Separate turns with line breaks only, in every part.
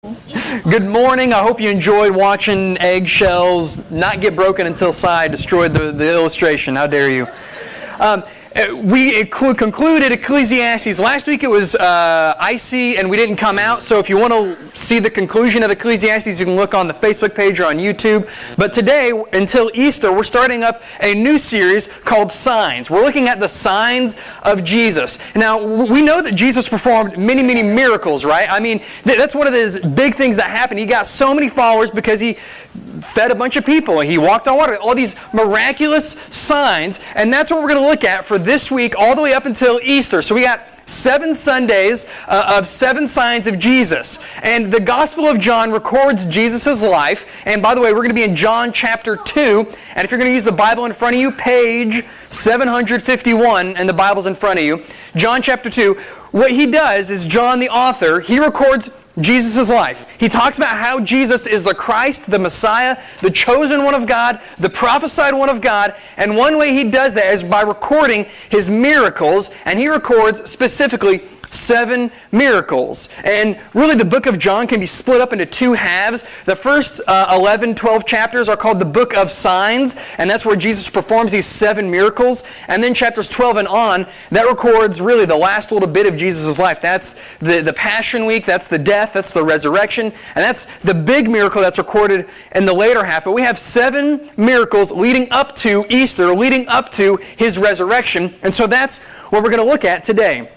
Good morning. I hope you enjoyed watching eggshells not get broken until Cy destroyed the illustration. How dare you? We concluded Ecclesiastes. Last week it was icy and we didn't come out, so if you want to see the conclusion of Ecclesiastes, you can look on the Facebook page or on YouTube. But today, until Easter, we're starting up a new series called Signs. We're looking at the signs of Jesus. Now, we know that Jesus performed many, many miracles, right? I mean, that's one of those big things that happened. He got so many followers because he fed a bunch of people. He walked on water. All these miraculous signs. And that's what we're going to look at for this week all the way up until Easter. So we got 7 Sundays of 7 signs of Jesus. And the Gospel of John records Jesus' life. And by the way, we're going to be in John chapter 2. And if you're going to use the Bible in front of you, page 751, and the Bible's in front of you. John chapter 2. What he does is John, the author, he records Jesus' life. He talks about how Jesus is the Christ, the Messiah, the chosen one of God, the prophesied one of God, and one way he does that is by recording his miracles, and he records specifically 7 miracles. And really the book of John can be split up into 2 halves. The first 11, 12 chapters are called the book of signs, and that's where Jesus performs these 7 miracles. And then chapters 12 and on, that records really the last little bit of Jesus' life. That's the Passion Week, that's the death, that's the resurrection, and that's the big miracle that's recorded in the later half. But we have 7 miracles leading up to Easter, leading up to his resurrection, and so that's what we're going to look at today.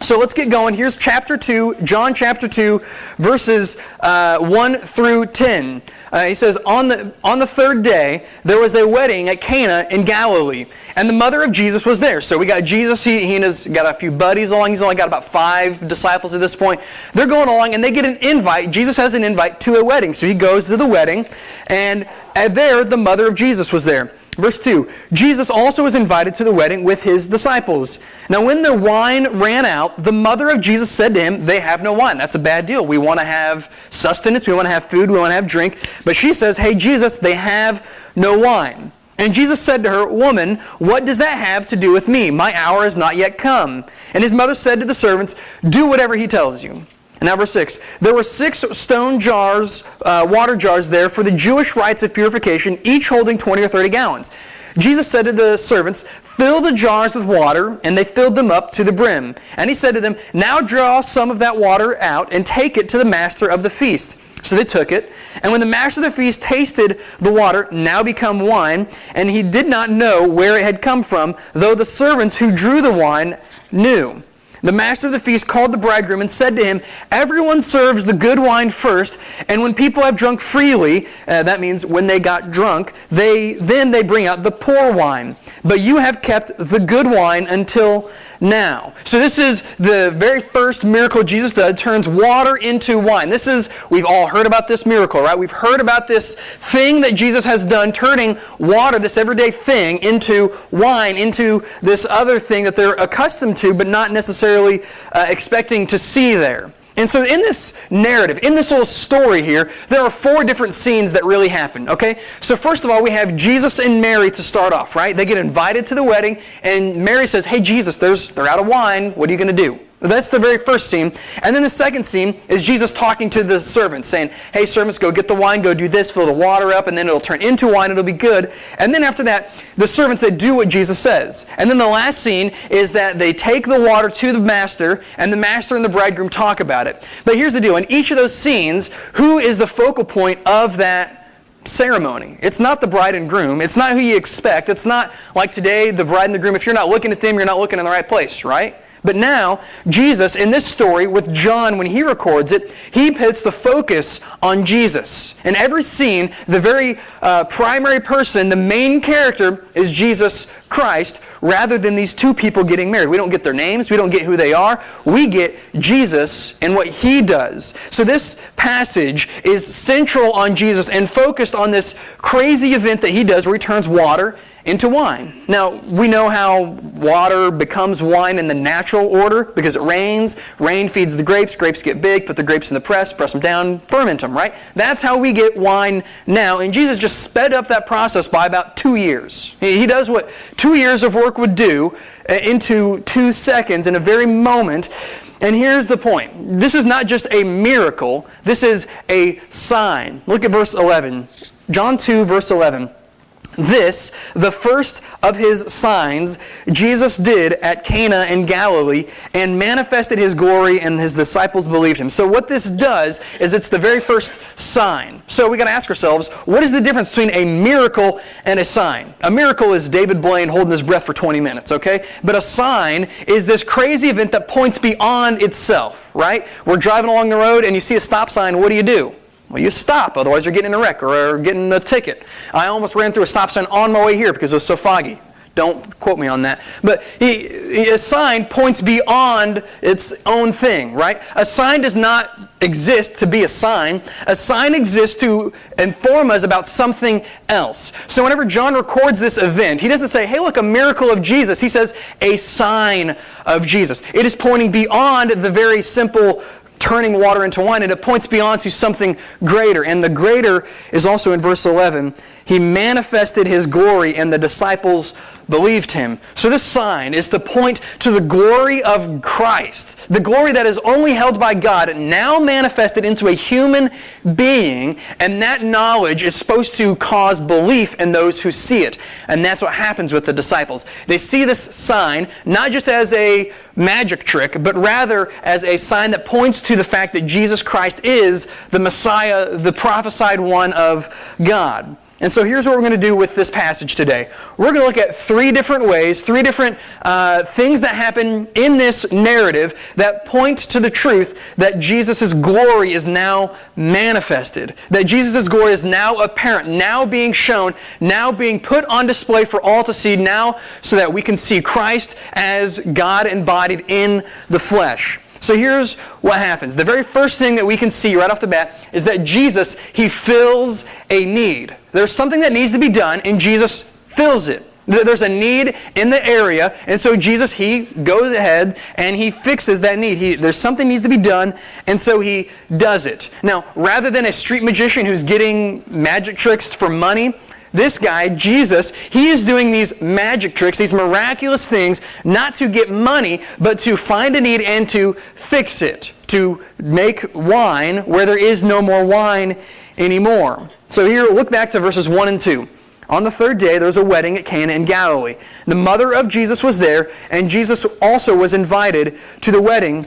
So let's get going. Here's chapter 2, John chapter 2, verses 1 through 10. He says, on the third day, there was a wedding at Cana in Galilee, and the mother of Jesus was there. So we got Jesus, he has got a few buddies along. He's only got about 5 disciples at this point. They're going along, and they get an invite. Jesus has an invite to a wedding. So he goes to the wedding, and there the mother of Jesus was there. Verse 2, Jesus also was invited to the wedding with his disciples. Now when the wine ran out, the mother of Jesus said to him, they have no wine. That's a bad deal. We want to have sustenance, we want to have food, we want to have drink. But she says, hey Jesus, they have no wine. And Jesus said to her, woman, what does that have to do with me? My hour has not yet come. And his mother said to the servants, do whatever he tells you. And now verse 6, there were 6 stone jars, water jars there for the Jewish rites of purification, each holding 20 or 30 gallons. Jesus said to the servants, fill the jars with water, and they filled them up to the brim. And he said to them, now draw some of that water out and take it to the master of the feast. So they took it, and when the master of the feast tasted the water, now become wine, and he did not know where it had come from, though the servants who drew the wine knew. The master of the feast called the bridegroom and said to him, everyone serves the good wine first, and when people have drunk freely, that means when they got drunk, then they bring out the poor wine. But you have kept the good wine until now. So this is the very first miracle Jesus does, turns water into wine. We've all heard about this miracle, right? We've heard about this thing that Jesus has done, turning water, this everyday thing, into wine, into this other thing that they're accustomed to, but not necessarily expecting to see there. And so in this narrative, in this little story here, there are 4 different scenes that really happen, okay? So first of all, we have Jesus and Mary to start off, right? They get invited to the wedding, and Mary says, hey, Jesus, they're out of wine. What are you going to do? That's the very first scene. And then the second scene is Jesus talking to the servants, saying, hey, servants, go get the wine, go do this, fill the water up, and then it'll turn into wine, it'll be good. And then after that, the servants, they do what Jesus says. And then the last scene is that they take the water to the master, and the master and the bridegroom talk about it. But here's the deal. In each of those scenes, who is the focal point of that ceremony? It's not the bride and groom. It's not who you expect. It's not like today, the bride and the groom. If you're not looking at them, you're not looking in the right place, right? But now, Jesus, in this story, with John, when he records it, he puts the focus on Jesus. In every scene, the very primary person, the main character, is Jesus Christ, rather than these 2 people getting married. We don't get their names. We don't get who they are. We get Jesus and what he does. So this passage is central on Jesus and focused on this crazy event that he does where he turns water into wine. Now, we know how water becomes wine in the natural order because it rains. Rain feeds the grapes. Grapes get big. Put the grapes in the press them down, ferment them, right? That's how we get wine now. And Jesus just sped up that process by about 2 years. He does what 2 years of work would do into 2 seconds in a very moment. And here's the point. This is not just a miracle. This is a sign. Look at verse 11. John 2, verse 11. This, the first of his signs, Jesus did at Cana in Galilee and manifested his glory, and his disciples believed him. So what this does is it's the very first sign. So we got to ask ourselves, what is the difference between a miracle and a sign? A miracle is David Blaine holding his breath for 20 minutes, okay? But a sign is this crazy event that points beyond itself, right? We're driving along the road and you see a stop sign, what do? Well, you stop, otherwise you're getting in a wreck or getting a ticket. I almost ran through a stop sign on my way here because it was so foggy. Don't quote me on that. But a sign points beyond its own thing, right? A sign does not exist to be a sign. A sign exists to inform us about something else. So whenever John records this event, he doesn't say, hey, look, a miracle of Jesus. He says, a sign of Jesus. It is pointing beyond the very simple turning water into wine, and it points beyond to something greater. And the greater is also in verse 11. He manifested his glory, and the disciples believed him. So this sign is to point to the glory of Christ, the glory that is only held by God, now manifested into a human being, and that knowledge is supposed to cause belief in those who see it. And that's what happens with the disciples. They see this sign not just as a magic trick, but rather as a sign that points to the fact that Jesus Christ is the Messiah, the prophesied one of God. And so here's what we're going to do with this passage today. We're going to look at three different ways, three different things that happen in this narrative that point to the truth that Jesus' glory is now manifested, that Jesus' glory is now apparent, now being shown, now being put on display for all to see, now so that we can see Christ as God embodied in the flesh. So here's what happens. The very first thing that we can see right off the bat is that Jesus, He fills a need. There's something that needs to be done, and Jesus fills it. There's a need in the area, and so Jesus, He goes ahead and He fixes that need. There's something needs to be done, and so He does it. Now, rather than a street magician who's getting magic tricks for money, this guy, Jesus, he is doing these magic tricks, these miraculous things, not to get money, but to find a need and to fix it, to make wine where there is no more wine anymore. So here, look back to verses 1 and 2. On the third day, there was a wedding at Cana in Galilee. The mother of Jesus was there, and Jesus also was invited to the wedding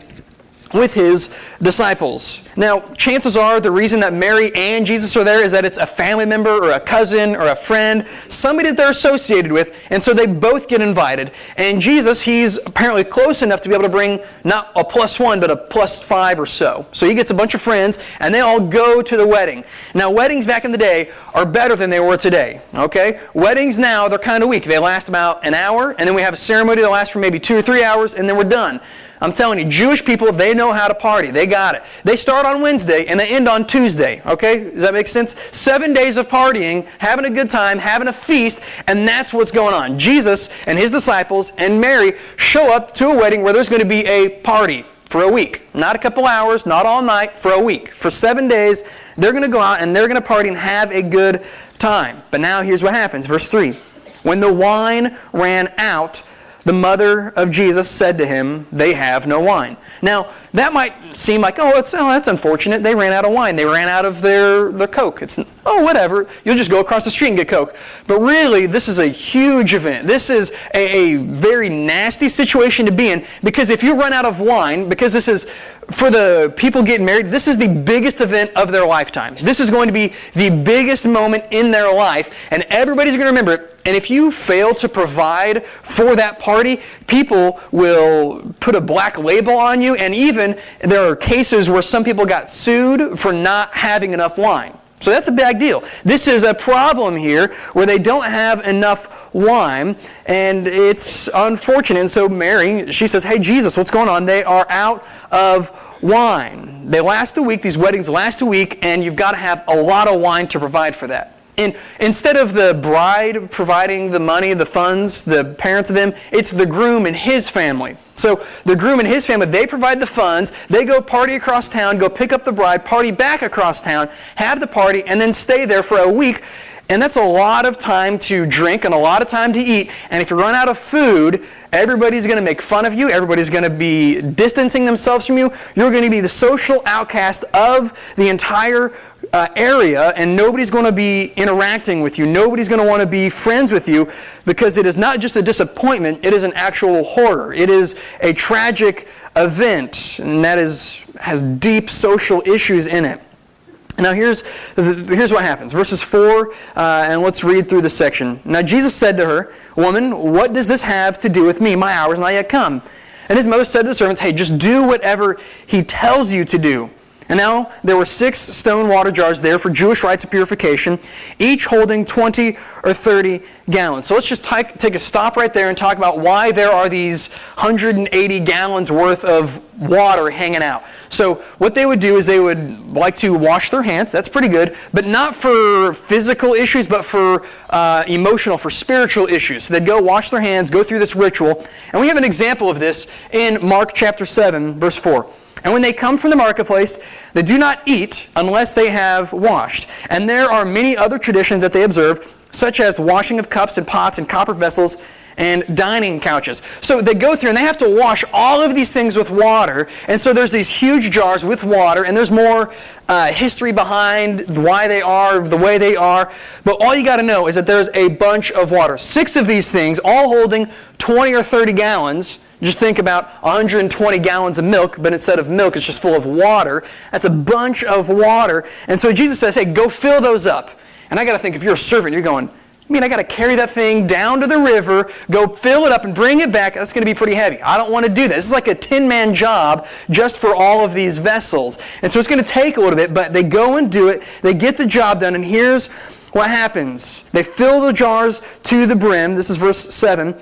with His disciples. Now, chances are the reason that Mary and Jesus are there is that it's a family member or a cousin or a friend, somebody that they're associated with, and so they both get invited. And Jesus, He's apparently close enough to be able to bring not a +1, but a +5 or so. So He gets a bunch of friends, and they all go to the wedding. Now, weddings back in the day are better than they were today, okay? Weddings now, they're kind of weak. They last about an hour, and then we have a ceremony that lasts for maybe 2 or 3 hours, and then we're done. I'm telling you, Jewish people, they know how to party. They got it. They start on Wednesday and they end on Tuesday. Okay? Does that make sense? 7 days of partying, having a good time, having a feast, and that's what's going on. Jesus and His disciples and Mary show up to a wedding where there's going to be a party for a week. Not a couple hours, not all night, for a week. For 7 days, they're going to go out and they're going to party and have a good time. But now here's what happens. Verse 3. When the wine ran out, the mother of Jesus said to Him, they have no wine. Now, that might seem like, that's unfortunate. They ran out of wine. They ran out of their Coke. It's, whatever. You'll just go across the street and get Coke. But really, this is a huge event. This is a very nasty situation to be in, because if you run out of wine, because this is, for the people getting married, this is the biggest event of their lifetime. This is going to be the biggest moment in their life, and everybody's going to remember it. And if you fail to provide for that party, people will put a black label on you, and even there are cases where some people got sued for not having enough wine. So that's a big deal. This is a problem here where they don't have enough wine, and it's unfortunate. And so Mary, she says, hey, Jesus, what's going on? They are out of wine. They last a week. These weddings last a week, and you've got to have a lot of wine to provide for that. And instead of the bride providing the money, the funds, the parents of them, it's the groom and his family. So the groom and his family, they provide the funds, they go party across town, go pick up the bride, party back across town, have the party, and then stay there for a week. And that's a lot of time to drink and a lot of time to eat. And if you run out of food, everybody's going to make fun of you. Everybody's going to be distancing themselves from you. You're going to be the social outcast of the entire area, and nobody's going to be interacting with you. Nobody's going to want to be friends with you, because it is not just a disappointment, it is an actual horror. It is a tragic event, and that has deep social issues in it. Now here's what happens. Verses 4, and let's read through this section. Now Jesus said to her, "Woman, what does this have to do with me? My hour is not yet come." And his mother said to the servants, "Hey, just do whatever he tells you to do." And now there were 6 stone water jars there for Jewish rites of purification, each holding 20 or 30 gallons. So let's just take a stop right there and talk about why there are these 180 gallons worth of water hanging out. So what they would do is they would like to wash their hands. That's pretty good, but not for physical issues, but for emotional, for spiritual issues. So they'd go wash their hands, go through this ritual. And we have an example of this in Mark chapter 7, verse 4. "And when they come from the marketplace, they do not eat unless they have washed. And there are many other traditions that they observe, such as washing of cups and pots and copper vessels and dining couches." So they go through and they have to wash all of these things with water. And so there's these huge jars with water, and there's more history behind why they are the way they are. But all you got to know is that there's a bunch of water. 6 of these things, all holding 20 or 30 gallons. Just think about 120 gallons of milk, but instead of milk, it's just full of water. That's a bunch of water. And so Jesus says, hey, go fill those up. And I got to think, if you're a servant, you're going, I mean, I got to carry that thing down to the river, go fill it up and bring it back. That's going to be pretty heavy. I don't want to do that. This is like a 10-man job just for all of these vessels. And so it's going to take a little bit, but they go and do it. They get the job done, and here's what happens. They fill the jars to the brim. This is verse 7.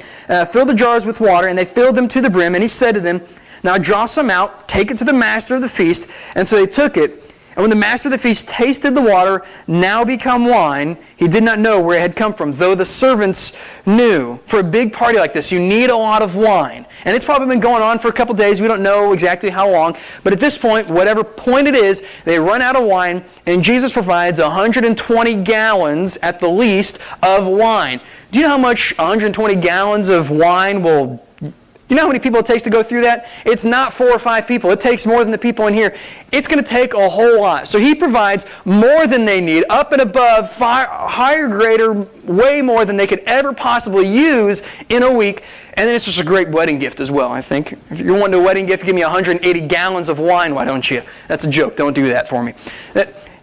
Fill the jars with water, and they filled them to the brim. And he said to them, "Now draw some out, take it to the master of the feast." And so they took it. And when the master of the feast tasted the water, now become wine, he did not know where it had come from, though the servants knew. For a big party like this, you need a lot of wine. And it's probably been going on for a couple days. We don't know exactly how long. But at this point, whatever point it is, they run out of wine, and Jesus provides 120 gallons at the least of wine. Do you know how much 120 gallons of wine will... You know how many people it takes to go through that? It's not 4 or 5 people. It takes more than the people in here. It's going to take a whole lot. So he provides more than they need, up and above, higher, greater, way more than they could ever possibly use in a week. And then it's just a great wedding gift as well, I think. If you're wanting a wedding gift, give me 180 gallons of wine, why don't you? That's a joke. Don't do that for me.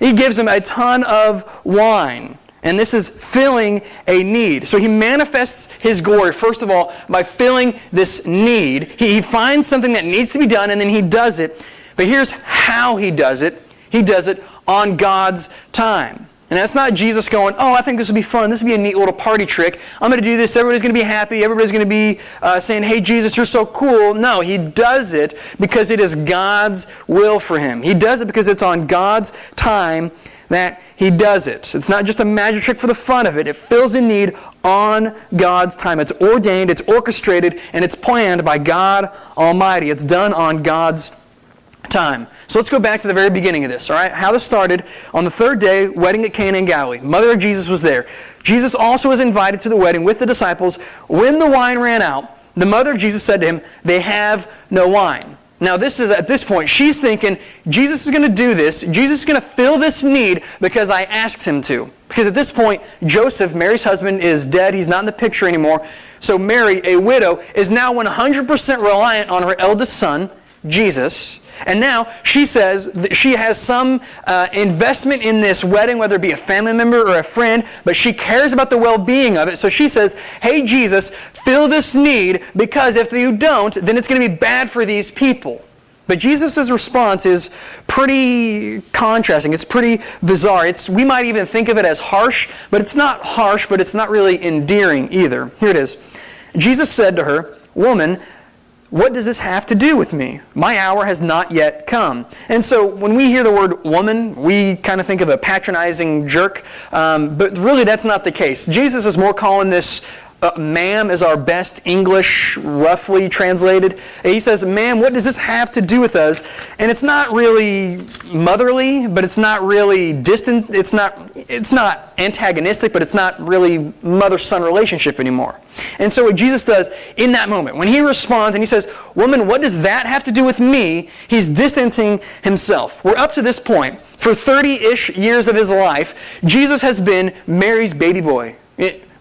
He gives them a ton of wine. And this is filling a need. So he manifests his glory, first of all, by filling this need. He finds something that needs to be done, and then he does it. But here's how he does it. He does it on God's time. And that's not Jesus going, oh, I think this will be fun. This will be a neat little party trick. I'm going to do this. Everybody's going to be happy. Everybody's going to be saying, hey, Jesus, you're so cool. No, he does it because it is God's will for him. He does it because it's on God's time that he does it. It's not just a magic trick for the fun of it. It fills a need on God's time. It's ordained, it's orchestrated, and it's planned by God Almighty. It's done on God's time. So let's go back to the very beginning of this, all right? How this started, on the 3rd day, wedding at Cana in Galilee. Mother of Jesus was there. Jesus also was invited to the wedding with the disciples. When the wine ran out, the mother of Jesus said to him, "They have no wine." Now this is, at this point, she's thinking, Jesus is going to do this. Jesus is going to fill this need because I asked him to. Because at this point, Joseph, Mary's husband, is dead. He's not in the picture anymore. So Mary, a widow, is now 100% reliant on her eldest son, Jesus. And now she says that she has some investment in this wedding, whether it be a family member or a friend, but she cares about the well-being of it. So she says, hey, Jesus, fill this need, because if you don't, then it's going to be bad for these people. But Jesus' response is pretty contrasting. It's pretty bizarre. We might even think of it as harsh, but it's not harsh, but it's not really endearing either. Here it is. Jesus said to her, "Woman, what does this have to do with me? My hour has not yet come." And so when we hear the word woman, we kind of think of a patronizing jerk. But really that's not the case. Jesus is more calling this ma'am is our best English, roughly translated. He says, ma'am, what does this have to do with us? And it's not really motherly, but it's not really distant. It's not antagonistic, but it's not really mother-son relationship anymore. And so what Jesus does in that moment, when he responds and he says, woman, what does that have to do with me? He's distancing himself. We're up to this point. For 30-ish years of his life, Jesus has been Mary's baby boy.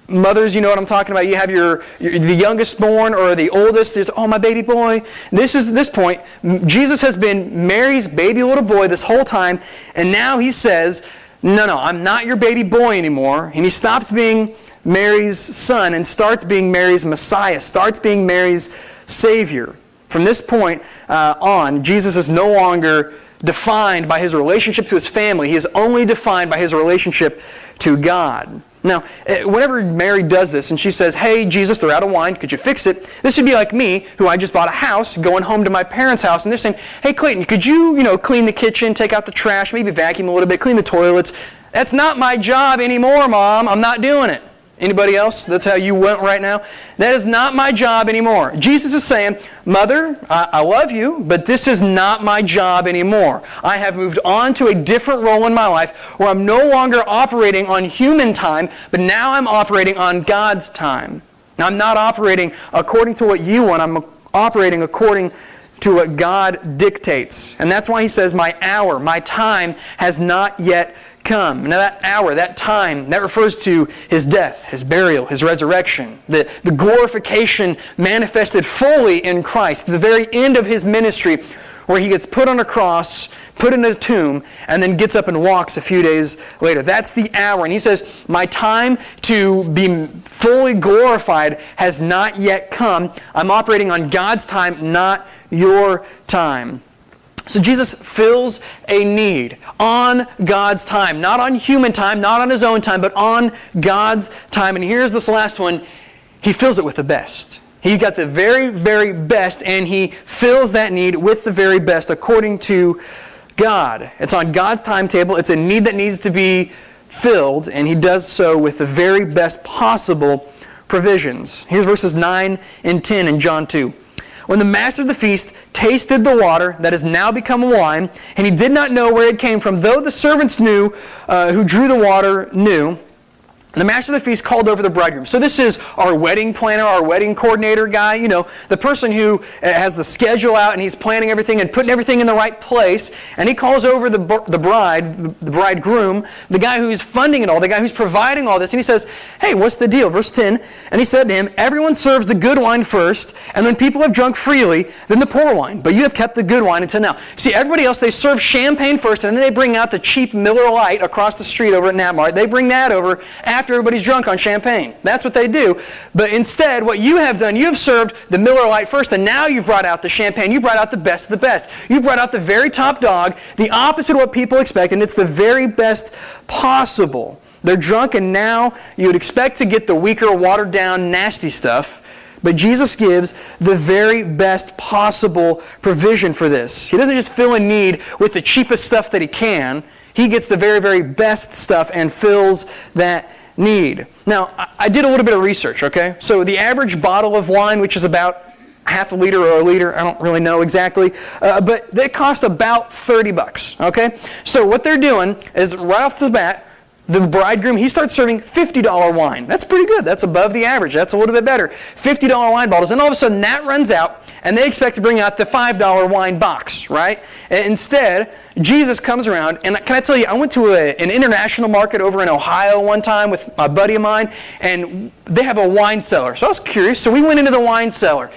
Mothers, you know what I'm talking about. You have the youngest born or the oldest. There's, oh, my baby boy. This point. Jesus has been Mary's baby little boy this whole time. And now he says, no, I'm not your baby boy anymore. And he stops being Mary's son and starts being Mary's Messiah, starts being Mary's Savior. From this point on, Jesus is no longer defined by his relationship to his family. He is only defined by his relationship to God. Now, whenever Mary does this and she says, hey, Jesus, they're out of wine, could you fix it? This would be like me, who I just bought a house, going home to my parents' house, and they're saying, hey, Clayton, could you, clean the kitchen, take out the trash, maybe vacuum a little bit, clean the toilets? That's not my job anymore, Mom. I'm not doing it. Anybody else? That's how you went right now? That is not my job anymore. Jesus is saying, Mother, I love you, but this is not my job anymore. I have moved on to a different role in my life where I'm no longer operating on human time, but now I'm operating on God's time. Now, I'm not operating according to what you want. I'm operating according to what God dictates. And that's why he says, my hour, my time has not yet come. Now that hour, that time, that refers to his death, his burial, his resurrection, the glorification manifested fully in Christ, the very end of his ministry, where he gets put on a cross, put in a tomb, and then gets up and walks a few days later. That's the hour. And he says, my time to be fully glorified has not yet come. I'm operating on God's time, not your time. So Jesus fills a need on God's time, not on human time, not on his own time, but on God's time. And here's this last one. He fills it with the best. He got the very, very best, and he fills that need with the very best according to God. It's on God's timetable. It's a need that needs to be filled, and he does so with the very best possible provisions. Here's verses 9 and 10 in John 2. When the master of the feast tasted the water that has now become wine, and he did not know where it came from, though the servants knew, who drew the water knew, the master of the feast called over the bridegroom. So this is our wedding planner, our wedding coordinator guy, the person who has the schedule out and he's planning everything and putting everything in the right place. And he calls over the bridegroom, the guy who's funding it all, the guy who's providing all this. And he says, hey, what's the deal? Verse 10, and he said to him, everyone serves the good wine first, and when people have drunk freely, then the poor wine. But you have kept the good wine until now. See, everybody else, they serve champagne first, and then they bring out the cheap Miller Lite across the street over at Natmart. They bring that over after everybody's drunk on champagne. That's what they do. But instead, what you have done, you've served the Miller Lite first, and now you've brought out the champagne. You brought out the best of the best. You brought out the very top dog, the opposite of what people expect, and it's the very best possible. They're drunk, and now you would expect to get the weaker, watered-down, nasty stuff. But Jesus gives the very best possible provision for this. He doesn't just fill a need with the cheapest stuff that he can. He gets the very, very best stuff and fills that need. Now, I did a little bit of research, okay? So the average bottle of wine, which is about half a liter or a liter, I don't really know exactly, but they cost about $30, okay? So what they're doing is right off the bat, the bridegroom, he starts serving $50 wine. That's pretty good. That's above the average. That's a little bit better. $50 wine bottles. And all of a sudden that runs out, and they expect to bring out the $5 wine box, right? And instead, Jesus comes around, and can I tell you, I went to an international market over in Ohio one time with a buddy of mine, and they have a wine cellar. So I was curious, so we went into the wine cellar.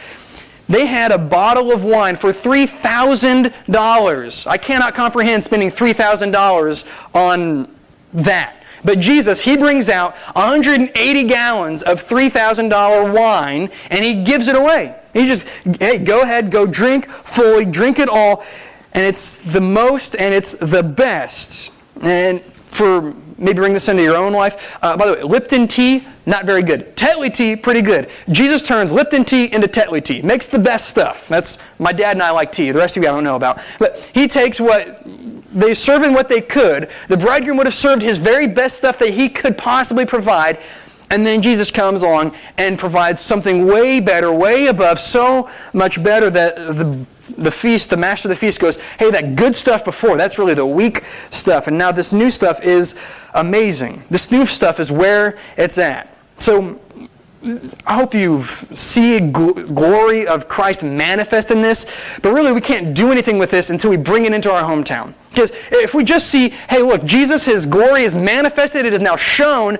They had a bottle of wine for $3,000. I cannot comprehend spending $3,000 on that. But Jesus, he brings out 180 gallons of $3,000 wine, and he gives it away. He just, hey, go ahead, go drink fully, drink it all. And it's the most, and it's the best. And for maybe bring this into your own life. By the way, Lipton tea, not very good. Tetley tea, pretty good. Jesus turns Lipton tea into Tetley tea. Makes the best stuff. That's, my dad and I like tea. The rest of you I don't know about. But he takes what they serve in what they could. The bridegroom would have served his very best stuff that he could possibly provide. And then Jesus comes along and provides something way better, way above, so much better that the feast, the master of the feast goes, hey, that good stuff before, that's really the weak stuff. And now this new stuff is amazing. This new stuff is where it's at. So I hope you see glory of Christ manifest in this, but really we can't do anything with this until we bring it into our hometown. Because if we just see, hey, look, Jesus, His glory is manifested, it is now shown,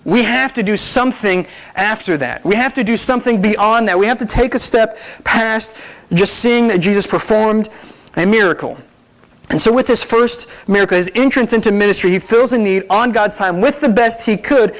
we have to do something after that. We have to do something beyond that. We have to take a step past just seeing that Jesus performed a miracle. And so with His first miracle, His entrance into ministry, He fills a need on God's time with the best He could.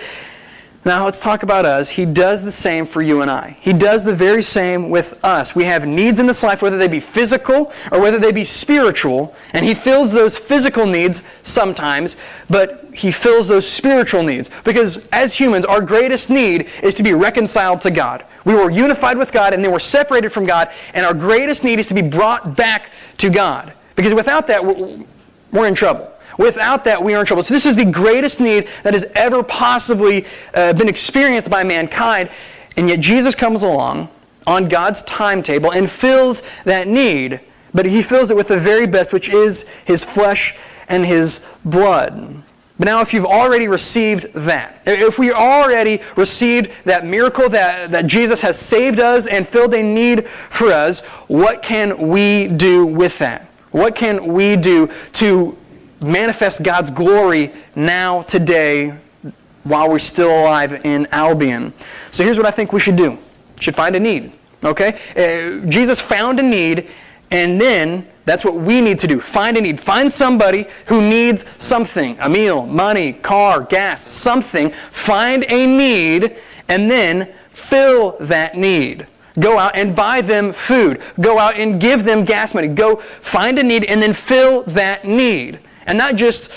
Now let's talk about us. He does the same for you and I. He does the very same with us. We have needs in this life, whether they be physical or whether they be spiritual, and He fills those physical needs sometimes, but He fills those spiritual needs. Because as humans, our greatest need is to be reconciled to God. We were unified with God and then we're separated from God, and our greatest need is to be brought back to God. Because without that, we're in trouble. Without that, we are in trouble. So this is the greatest need that has ever possibly been experienced by mankind. And yet Jesus comes along on God's timetable and fills that need. But He fills it with the very best, which is His flesh and His blood. But now if you've already received that, if we already received that miracle that Jesus has saved us and filled a need for us, what can we do with that? What can we do to manifest God's glory now, today, while we're still alive in Albion? So here's what I think we should do. We should find a need. Okay? Jesus found a need, and then that's what we need to do. Find a need. Find somebody who needs something. A meal, money, car, gas, something. Find a need, and then fill that need. Go out and buy them food. Go out and give them gas money. Go find a need and then fill that need. And not just,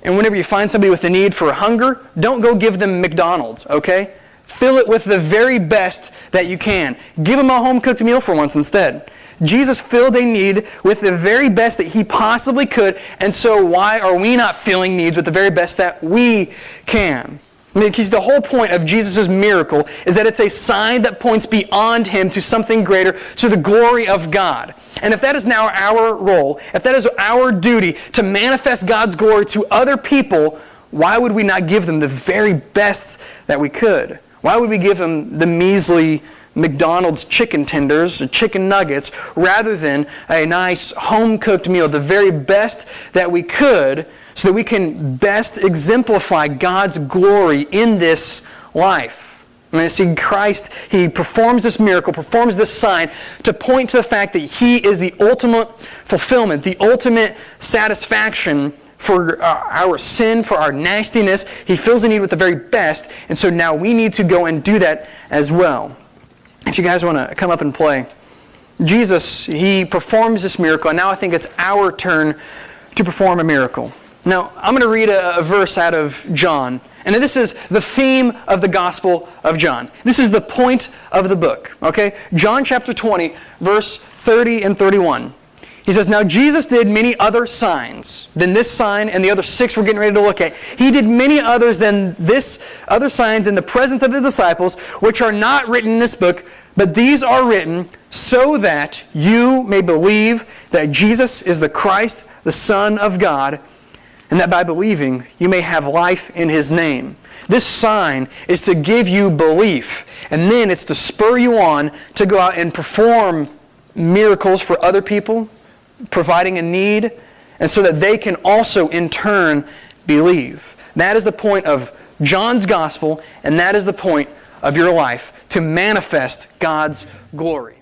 and whenever you find somebody with a need for hunger, don't go give them McDonald's, okay? Fill it with the very best that you can. Give them a home-cooked meal for once instead. Jesus filled a need with the very best that He possibly could, and so why are we not filling needs with the very best that we can? Because the whole point of Jesus' miracle is that it's a sign that points beyond Him to something greater, to the glory of God. And if that is now our role, if that is our duty to manifest God's glory to other people, why would we not give them the very best that we could? Why would we give them the measly McDonald's chicken tenders, or chicken nuggets, rather than a nice home-cooked meal, the very best that we could, so that we can best exemplify God's glory in this life? I mean, see, Christ, He performs this miracle, performs this sign to point to the fact that He is the ultimate fulfillment, the ultimate satisfaction for our sin, for our nastiness. He fills the need with the very best, and so now we need to go and do that as well. If you guys want to come up and play. Jesus, He performs this miracle, and now I think it's our turn to perform a miracle. Now, I'm going to read a verse out of John. And this is the theme of the Gospel of John. This is the point of the book. Okay? John chapter 20, verse 30 and 31. He says, "Now Jesus did many other signs than this sign and the other 6 we're getting ready to look at. He did many others than this other signs in the presence of His disciples, which are not written in this book, but these are written so that you may believe that Jesus is the Christ, the Son of God, and that by believing you may have life in His name." This sign is to give you belief, and then it's to spur you on to go out and perform miracles for other people, providing a need, and so that they can also in turn believe. That is the point of John's gospel, and that is the point of your life, to manifest God's glory.